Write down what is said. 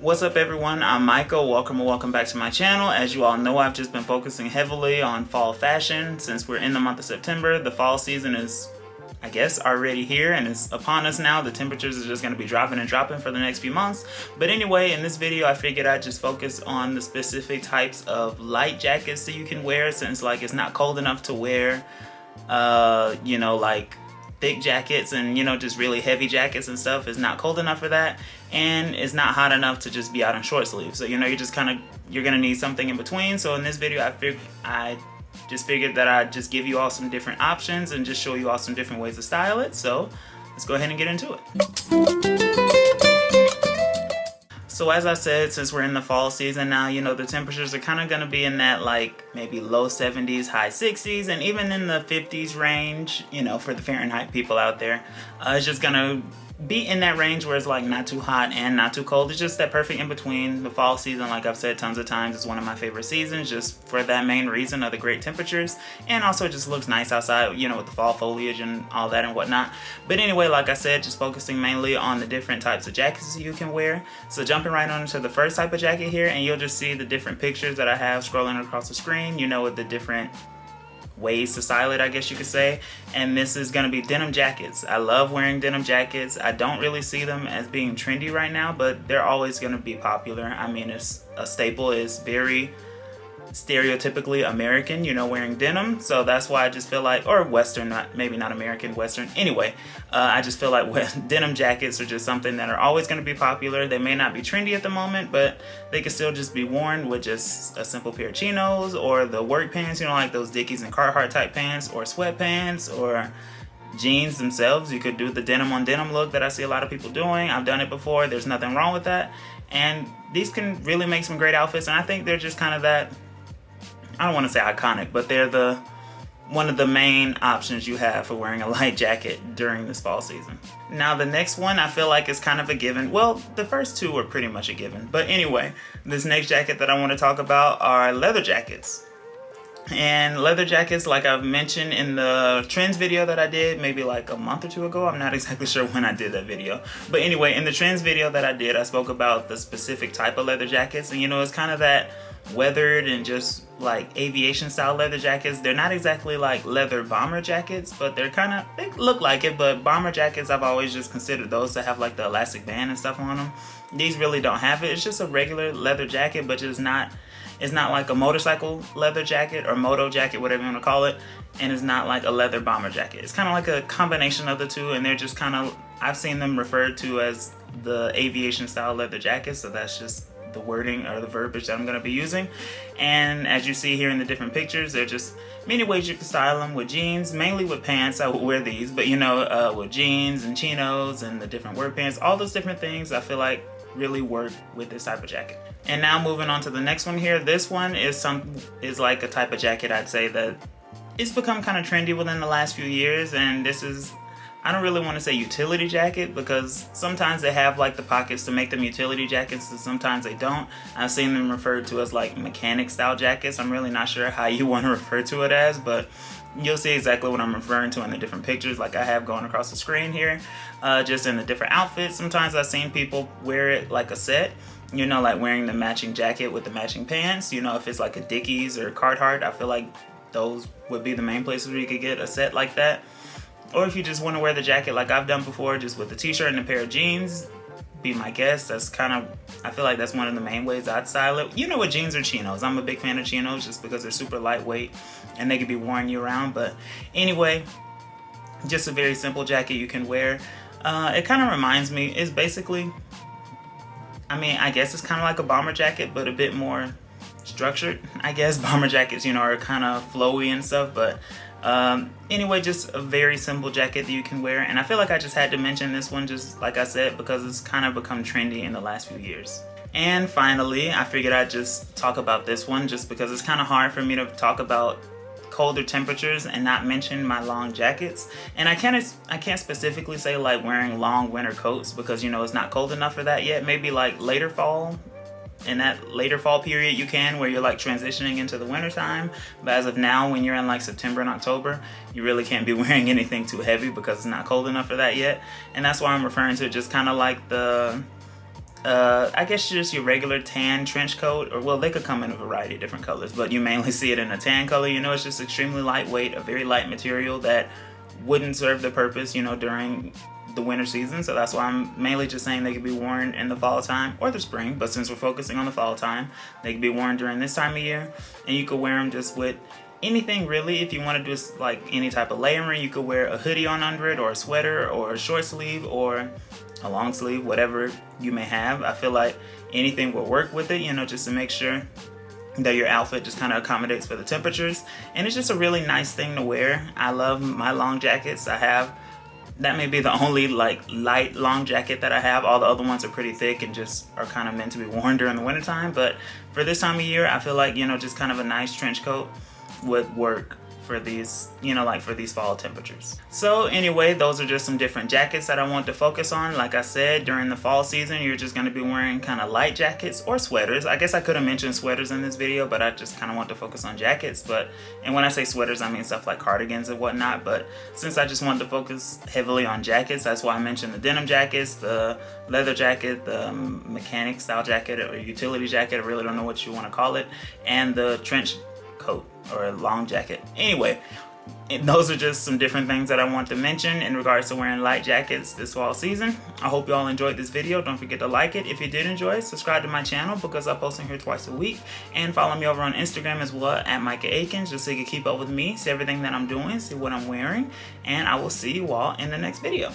What's up everyone, I'm Micah. Welcome back to my channel. As you all know, I've just been focusing heavily on fall fashion. Since we're in the month of September, the fall season is, I guess, already here and it's upon us now. The temperatures are just going to be dropping and dropping for the next few months. But anyway, in this video, I figured I'd just focus on the specific types of light jackets that you can wear, since like it's not cold enough to wear, like thick jackets and just really heavy jackets and stuff. Is not cold enough for that, and it's not hot enough to just be out in short sleeves. So you're gonna need something in between. So in this video, I just figured that I'd just give you all some different options and just show you all some different ways to style it. So let's go ahead and get into it. So as I said, since we're in the fall season now, the temperatures are kind of going to be in that like maybe low 70s, high 60s, and even in the 50s range, for the Fahrenheit people out there. It's just going to be in that range where it's like not too hot and not too cold. It's just that perfect in between. The fall season, like I've said tons of times, is one of my favorite seasons, just for that main reason of the great temperatures, and also it just looks nice outside, with the fall foliage and all that and whatnot. But anyway, like I said, just focusing mainly on the different types of jackets you can wear. So jumping right on to the first type of jacket here, and you'll just see the different pictures that I have scrolling across the screen, with the different ways to style it, I guess you could say. And this is going to be denim jackets. I love wearing denim jackets. I don't really see them as being trendy right now, but they're always going to be popular. I mean, it's a staple. It's very stereotypically American, wearing denim. So that's why I just feel like, or Western, maybe not American, Western. Anyway, I just feel like denim jackets are just something that are always going to be popular. They may not be trendy at the moment, but they can still just be worn with just a simple pair of chinos or the work pants, like those Dickies and Carhartt type pants, or sweatpants, or jeans themselves. You could do the denim on denim look that I see a lot of people doing. I've done it before. There's nothing wrong with that. And these can really make some great outfits. And I think they're just kind of that, I don't want to say iconic, but they're one of the main options you have for wearing a light jacket during this fall season. Now the next one I feel like is kind of a given. Well, the first two are pretty much a given. But anyway, this next jacket that I want to talk about are leather jackets. And leather jackets, like I've mentioned in the trends video that I did maybe like a month or two ago. I'm not exactly sure when I did that video. But anyway, in the trends video that I did, I spoke about the specific type of leather jackets. And it's kind of that weathered and just like aviation style leather jackets. They're not exactly like leather bomber jackets, but they look like it. But bomber jackets, I've always just considered those to have like the elastic band and stuff on them. These really don't have it. It's just a regular leather jacket, but it's not like a motorcycle leather jacket or moto jacket, whatever you want to call it. And it's not like a leather bomber jacket. It's kind of like a combination of the two, and they're just kind of, I've seen them referred to as the aviation style leather jackets. So that's just the wording or the verbiage that I'm going to be using. And as you see here in the different pictures, there are just many ways you can style them. With jeans, mainly with pants, I would wear these, but with jeans and chinos and the different work pants, all those different things I feel like really work with this type of jacket. And now moving on to the next one here. This one is like a type of jacket I'd say that it's become kind of trendy within the last few years. And this is, I don't really want to say utility jacket, because sometimes they have like the pockets to make them utility jackets and sometimes they don't. I've seen them referred to as like mechanic style jackets. I'm really not sure how you want to refer to it as, but you'll see exactly what I'm referring to in the different pictures like I have going across the screen here, just in the different outfits. Sometimes I've seen people wear it like a set, like wearing the matching jacket with the matching pants. If it's like a Dickies or Carhartt, I feel like those would be the main places where you could get a set like that. Or if you just want to wear the jacket like I've done before, just with a t-shirt and a pair of jeans, be my guest. That's kind of, I feel like that's one of the main ways I'd style it. With jeans or chinos. I'm a big fan of chinos just because they're super lightweight and they can be worn year round. But anyway, just a very simple jacket you can wear. It kind of reminds me, it's basically, I guess it's kind of like a bomber jacket, but a bit more structured. I guess bomber jackets, are kind of flowy and stuff, but anyway, just a very simple jacket that you can wear. And I feel like I just had to mention this one, just like I said, because it's kind of become trendy in the last few years. And finally, I figured I'd just talk about this one just because it's kind of hard for me to talk about colder temperatures and not mention my long jackets. And I can't specifically say like wearing long winter coats because it's not cold enough for that yet. Maybe like later fall, in that later fall period you can, where you're like transitioning into the winter time. But as of now, when you're in like September and October, you really can't be wearing anything too heavy because it's not cold enough for that yet. And that's why I'm referring to just kind of like the I guess just your regular tan trench coat, or well, they could come in a variety of different colors, but you mainly see it in a tan color. You know, it's just extremely lightweight, a very light material that wouldn't serve the purpose, you know, during the winter season. So that's why I'm mainly just saying they could be worn in the fall time or the spring, but since we're focusing on the fall time, they could be worn during this time of year, and you could wear them just with anything really. If you want to do like any type of layering, you could wear a hoodie on under it, or a sweater, or a short sleeve, or a long sleeve, whatever you may have. I feel like anything will work with it, you know, just to make sure that your outfit just kind of accommodates for the temperatures. And it's just a really nice thing to wear. I love my long jackets. That may be the only like light long jacket that I have. All the other ones are pretty thick and just are kind of meant to be worn during the wintertime. But for this time of year, I feel like, you know, just kind of a nice trench coat would work for these, you know, like for these fall temperatures. So anyway, those are just some different jackets that I want to focus on. Like I said, during the fall season, you're just going to be wearing kind of light jackets or sweaters. I guess I could have mentioned sweaters in this video, but I just kind of want to focus on jackets. And when I say sweaters, I mean stuff like cardigans and whatnot. But since I just wanted to focus heavily on jackets, that's why I mentioned the denim jackets, the leather jacket, the mechanic style jacket or utility jacket, I really don't know what you want to call it, and the trench coat or a long jacket. Anyway, those are just some different things that I want to mention in regards to wearing light jackets this fall season. I hope you all enjoyed this video. Don't forget to like it. If you did enjoy it, subscribe to my channel because I post in here twice a week, and follow me over on Instagram as well at Micah Akins, just so you can keep up with me, see everything that I'm doing, see what I'm wearing, and I will see you all in the next video.